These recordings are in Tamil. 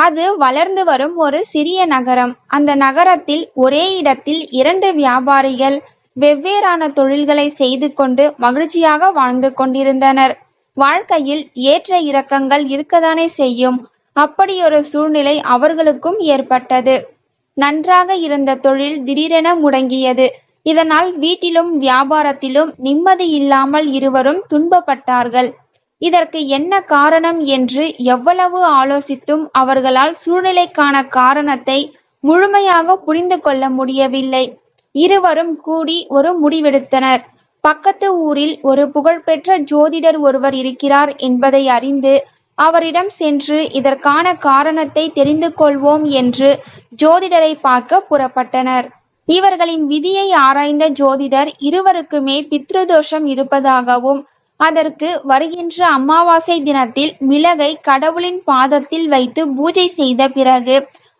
அது வளர்ந்து வரும் ஒரு சிறிய நகரம். அந்த நகரத்தில் ஒரே இடத்தில் இரண்டு வியாபாரிகள் வெவ்வேறான தொழில்களை செய்து கொண்டு மகிழ்ச்சியாக வாழ்ந்து கொண்டிருந்தனர். வாழ்க்கையில் ஏற்ற இறக்கங்கள் இருக்கத்தானே செய்யும். அப்படியொரு சூழ்நிலை அவர்களுக்கும் ஏற்பட்டது. நன்றாக இருந்த தொழில் திடீரென முடங்கியது. இதனால் வீட்டிலும் வியாபாரத்திலும் நிம்மதி இல்லாமல் இருவரும் துன்பப்பட்டார்கள். இதற்கு என்ன காரணம் என்று எவ்வளவு ஆலோசித்தும் அவர்களால் சூழ்நிலைக்கான காரணத்தை முழுமையாக புரிந்து கொள்ள முடியவில்லை. இருவரும் கூடி ஒரு முடிவெடுத்தனர். பக்கத்து ஊரில் ஒரு புகழ்பெற்ற ஜோதிடர் ஒருவர் இருக்கிறார் என்பதை அறிந்து அவரிடம் சென்று இதற்கான காரணத்தை தெரிந்து கொள்வோம் என்று ஜோதிடரை பார்க்க புறப்பட்டனர். இவர்களின் விதியை ஆராய்ந்த ஜோதிடர் இருவருக்குமே பித்ருதோஷம் இருப்பதாகவும் அதற்கு வருகின்ற அமாவாசை தினத்தில் மிளகை கடவுளின் பாதத்தில் வைத்து பூஜை செய்த பிறகு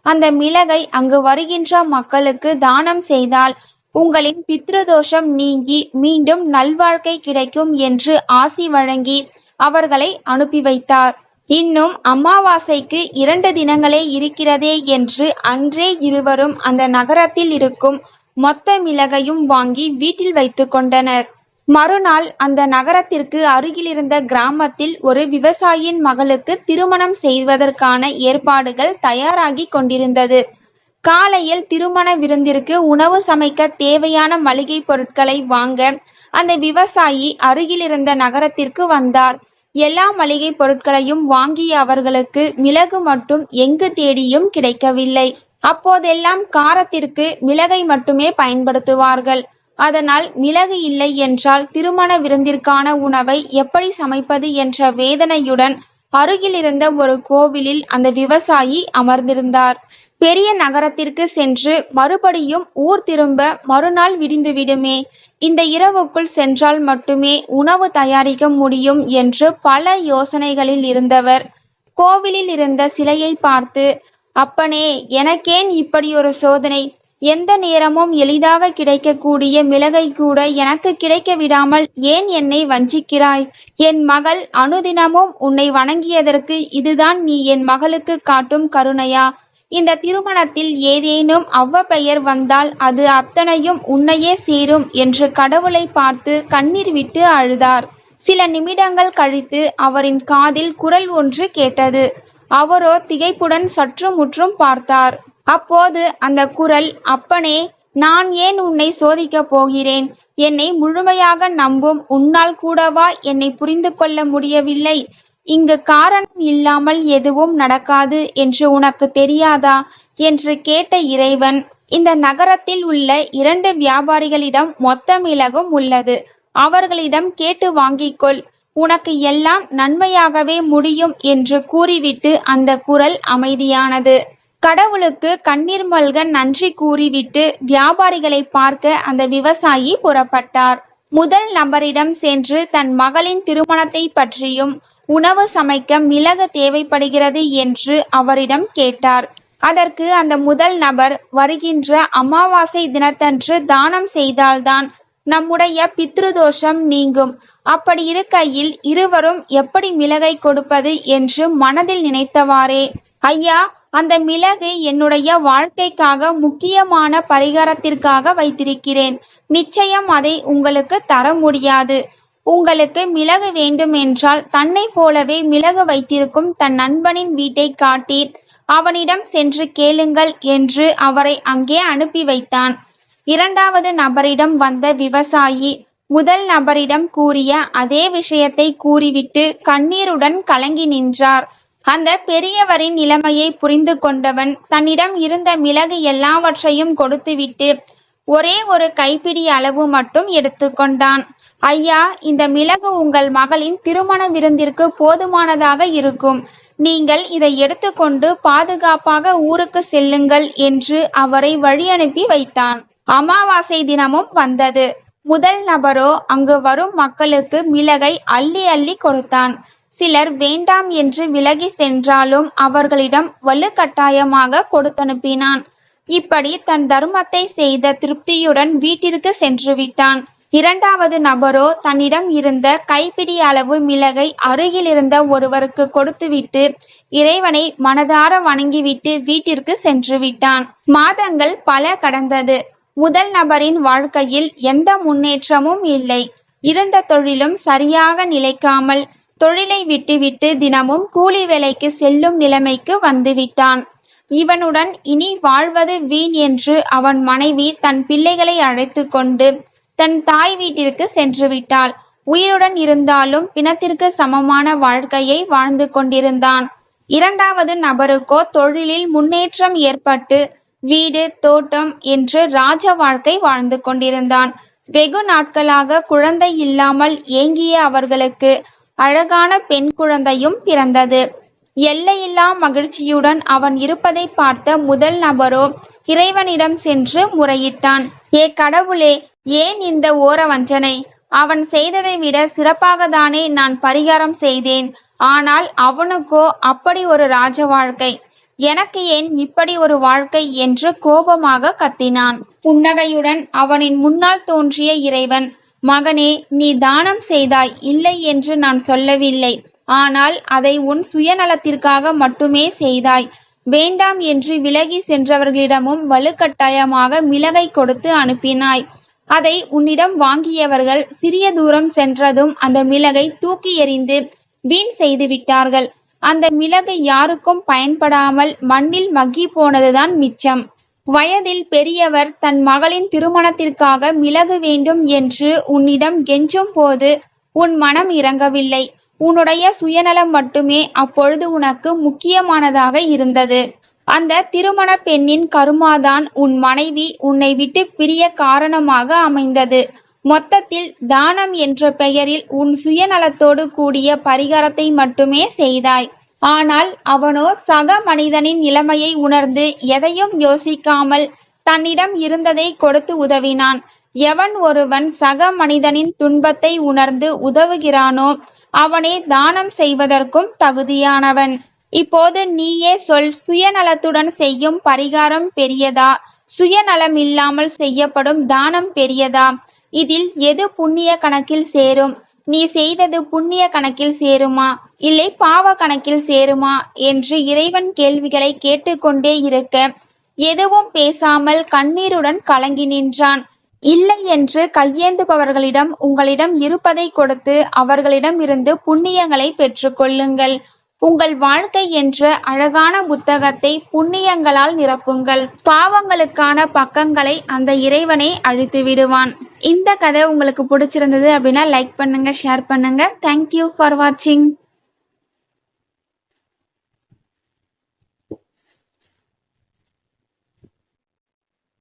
அந்த மிளகை அங்கு வருகின்ற மக்களுக்கு தானம் செய்தால் உங்களின் பித்ருதோஷம் நீங்கி மீண்டும் நல்வாழ்க்கை கிடைக்கும் என்று ஆசி வழங்கி அவர்களை அனுப்பி வைத்தார். இன்னும் அமாவாசைக்கு 2 தினங்களே இருக்கிறதே என்று அன்றே இருவரும் அந்த நகரத்தில் இருக்கும் மொத்த மிளகையும் வாங்கி வீட்டில் வைத்து கொண்டனர். மறுநாள் அந்த நகரத்திற்கு அருகிலிருந்த கிராமத்தில் ஒரு விவசாயியின் மகளுக்கு திருமணம் செய்வதற்கான ஏற்பாடுகள் தயாராகி கொண்டிருந்தது. காலையில் திருமண விருந்திற்கு உணவு சமைக்க தேவையான மளிகை பொருட்களை வாங்க அந்த விவசாயி அருகிலிருந்த நகரத்திற்கு வந்தார். எல்லா மளிகை பொருட்களையும் வாங்கிய அவர்களுக்கு மிளகு மட்டும் எங்கு தேடியும் கிடைக்கவில்லை. அப்போதெல்லாம் காரத்திற்கு மிளகை மட்டுமே பயன்படுத்துவார்கள். அதனால் மிளகு இல்லை என்றால் திருமண விருந்திற்கான உணவை எப்படி சமைப்பது என்ற வேதனையுடன் அருகில் இருந்த ஒரு கோவிலில் அந்த விவசாயி அமர்ந்திருந்தார். பெரிய நகரத்திற்கு சென்று மறுபடியும் ஊர் திரும்ப மறுநாள் விடிந்துவிடுமே, இந்த இரவுக்குள் சென்றால் மட்டுமே உணவு தயாரிக்க முடியும் என்று பல யோசனைகளில் இருந்தவர் கோவிலில் இருந்த சிலையை பார்த்து, அப்பனே, எனக்கேன் இப்படியொரு சோதனை? எந்த நேரமும் எளிதாக கிடைக்கக்கூடிய மிளகை கூட எனக்கு கிடைக்க விடாமல் ஏன் என்னை வஞ்சிக்கிறாய்? என் மகள் அனுதினமும் உன்னை வணங்கியதற்கு இதுதான் நீ என் மகளுக்கு காட்டும் கருணையா? இந்த திருமணத்தில் ஏதேனும் அவ்வப்பெயர் வந்தால் அது அத்தனையும் உன்னையே சேரும் என்று கடவுளை பார்த்து கண்ணீர் விட்டு அழுதார். சில நிமிடங்கள் கழித்து அவரின் காதில் குரல் ஒன்று கேட்டது. அவரோ திகைப்புடன் சற்று முற்றும் பார்த்தார். அப்போது அந்த குரல், அப்பனே, நான் ஏன் உன்னை சோதிக்கப் போகிறேன்? என்னை முழுமையாக நம்பும் உன்னால் கூடவா என்னை புரிந்து கொள்ள முடியவில்லை? இங்கு காரணம் இல்லாமல் எதுவும் நடக்காது என்று உனக்கு தெரியாதா என்று கேட்ட இறைவன், இந்த நகரத்தில் உள்ள 2 வியாபாரிகளிடம் மொத்த மிளகும் உள்ளது. அவர்களிடம் கேட்டு வாங்கிக்கொள். உனக்கு எல்லாம் நன்மையாகவே முடியும் என்று கூறிவிட்டு அந்த குரல் அமைதியானது. கடவுளுக்கு கண்ணீர் மல்க நன்றி கூறிவிட்டு வியாபாரிகளை பார்க்க அந்த விவசாயி புறப்பட்டார். முதல் நபரிடம் சென்று தன் மகளின் திருமணத்தை பற்றியும் உணவு சமைக்க மிளகு தேவைப்படுகிறது என்று அவரிடம் கேட்டார். அதற்கு அந்த முதல் நபர், வருகின்ற அமாவாசை தினத்தன்று தானம் செய்தால்தான் நம்முடைய பித்ருதோஷம் நீங்கும். அப்படி இருக்கையில் இருவரும் எப்படி மிளகை கொடுப்பது என்று மனதில் நினைத்தவாறே, ஐயா, அந்த மிளகு என்னுடைய வாழ்க்கைக்காக முக்கியமான பரிகாரத்திற்காக வைத்திருக்கிறேன். நிச்சயம் அதை உங்களுக்கு தர முடியாது. உங்களுக்கு மிளகு வேண்டுமென்றால் தன்னை போலவே மிளகு வைத்திருக்கும் தன் நண்பனின் வீட்டை காட்டி அவனிடம் சென்று கேளுங்கள் என்று அவரை அங்கே அனுப்பி வைத்தான். 2வது நபரிடம் வந்த விவசாயி முதல் நபரிடம் கூறிய அதே விஷயத்தை கூறிவிட்டு கண்ணீருடன் கலங்கி நின்றார். அந்த பெரியவரின் நிலைமையை புரிந்து கொண்டவன் தன்னிடம் இருந்த மிளகு எல்லாவற்றையும் கொடுத்துவிட்டு ஒரே ஒரு கைப்பிடி அளவு மட்டும் எடுத்துக்கொண்டான். ஐயா, இந்த மிளகு உங்கள் மகளின் திருமண விருந்திற்கு போதுமானதாக இருக்கும். நீங்கள் இதை எடுத்துக்கொண்டு பாதுகாப்பாக ஊருக்கு செல்லுங்கள் என்று அவரை வழி அனுப்பி வைத்தான். அமாவாசை தினமும் வந்தது. முதல் நபரோ அங்கு வரும் மக்களுக்கு மிளகை அள்ளி அள்ளி கொடுத்தான். சிலர் வேண்டாம் என்று விலகி சென்றாலும் அவர்களிடம் வலுக்கட்டாயமாக கொடுத்தனுப்பினான். இப்படி தன் தர்மத்தை செய்த திருப்தியுடன் வீட்டிற்கு சென்று விட்டான். இரண்டாவது நபரோ தன்னிடம் இருந்த கைப்பிடி அளவு மிளகை அருகில் இருந்த ஒருவருக்கு கொடுத்துவிட்டு இறைவனை மனதார வணங்கிவிட்டு வீட்டிற்கு சென்று விட்டான். மாதங்கள் பல கடந்தது. முதல் நபரின் வாழ்க்கையில் எந்த முன்னேற்றமும் இல்லை. இருந்த தொழிலும் சரியாக நிலைக்காமல் தொழிலை விட்டுவிட்டு தினமும் கூலி வேலைக்கு செல்லும் நிலைமைக்கு வந்துவிட்டான். இவனுடன் இனி வாழ்வது வீண் என்று அவன் மனைவி தன் பிள்ளைகளை அழைத்து கொண்டு தன் தாய் வீட்டிற்கு சென்று விட்டாள். உயிருடன் இருந்தாலும் பிணத்திற்கு சமமான வாழ்க்கையை வாழ்ந்து கொண்டிருந்தான். இரண்டாவது நபருக்கோ தொழிலில் முன்னேற்றம் ஏற்பட்டு வீடு தோட்டம் என்று ராஜ வாழ்க்கை வாழ்ந்து கொண்டிருந்தான். வெகு நாட்களாக குழந்தை இல்லாமல் ஏங்கிய அவர்களுக்கு அழகான பெண் குழந்தையும் பிறந்தது. எல்லையில்லா மகிழ்ச்சியுடன் அவன் இருப்பதை பார்த்த முதல் நபரோ இறைவனிடம் சென்று முறையிட்டான். ஏ கடவுளே, ஏன் இந்த ஓர வஞ்சனை? அவன் செய்ததை விட சிறப்பாகத்தானே நான் பரிகாரம் செய்தேன். ஆனால் அவனுக்கோ அப்படி ஒரு ராஜ வாழ்க்கை, எனக்கு ஏன் இப்படி ஒரு வாழ்க்கை என்று கோபமாக கத்தினான். புன்னகையுடன் அவனின் முன்னால் தோன்றிய இறைவன், மகனே, நீ தானம் செய்தாய், இல்லை என்று நான் சொல்லவில்லை. ஆனால் அதை உன் சுயநலத்திற்காக மட்டுமே செய்தாய். வேண்டாம் என்று விலகி சென்றவர்களிடமும் வலுக்கட்டாயமாக மிளகை கொடுத்து அனுப்பினாய். அதை உன்னிடம் வாங்கியவர்கள் சிறிய தூரம் சென்றதும் அந்த மிளகை தூக்கி எறிந்து வீண் செய்து விட்டார்கள். அந்த மிளகு யாருக்கும் பயன்படாமல் மண்ணில் மக்கி போனதுதான் மிச்சம். வயதில் பெரியவர் தன் மகளின் திருமணத்திற்காக மிளகு வேண்டும் என்று உன்னிடம் கெஞ்சும் போது உன் மனம் இறங்கவில்லை. உன்னுடைய சுயநலம் மட்டுமே அப்பொழுது உனக்கு முக்கியமானதாக இருந்தது. அந்த திருமண பெண்ணின் கருமாதான் உன் மனைவி உன்னை விட்டு பிரிய காரணமாக அமைந்தது. மொத்தத்தில் தானம் என்ற பெயரில் உன் சுயநலத்தோடு கூடிய பரிகாரத்தை மட்டுமே செய்தாய். ஆனால் அவனோ சக மனிதனின் நிலைமையை உணர்ந்து எதையும் யோசிக்காமல் தன்னிடம் இருந்ததை கொடுத்து உதவினான். எவன் ஒருவன் சக மனிதனின் துன்பத்தை உணர்ந்து உதவுகிறானோ அவனே தானம் செய்வதற்கும் தகுதியானவன். இப்போது நீயே சொல், சுயநலத்துடன் செய்யும் பரிகாரம் பெரியதா, சுயநலமில்லாமல் செய்யப்படும் தானம் பெரியதா? இதில் எது புண்ணிய கணக்கில் சேரும்? நீ செய்தது புண்ணிய கணக்கில் சேருமா, இல்லை பாவ கணக்கில் சேருமா என்று இறைவன் கேள்விகளை கேட்டுக்கொண்டே இருக்க எதுவும் பேசாமல் கண்ணீருடன் கலங்கி நின்றான். இல்லை என்று கையேந்துபவர்களிடம் உங்களிடம் இருப்பதை கொடுத்து அவர்களிடம் இருந்து புண்ணியங்களை பெற்றுக்கொள்ளுங்கள். உங்கள் வாழ்க்கை என்ற அழகான புத்தகத்தை புண்ணியங்களால் நிரப்புங்கள். பாவங்களுக்கான பக்கங்களை அந்த இறைவனை அழித்து விடுவான். இந்த கதை உங்களுக்கு பிடிச்சிருந்தது அப்படின்னா லைக் பண்ணுங்க, ஷேர் பண்ணுங்க. தேங்க்யூ ஃபார் வாட்சிங்.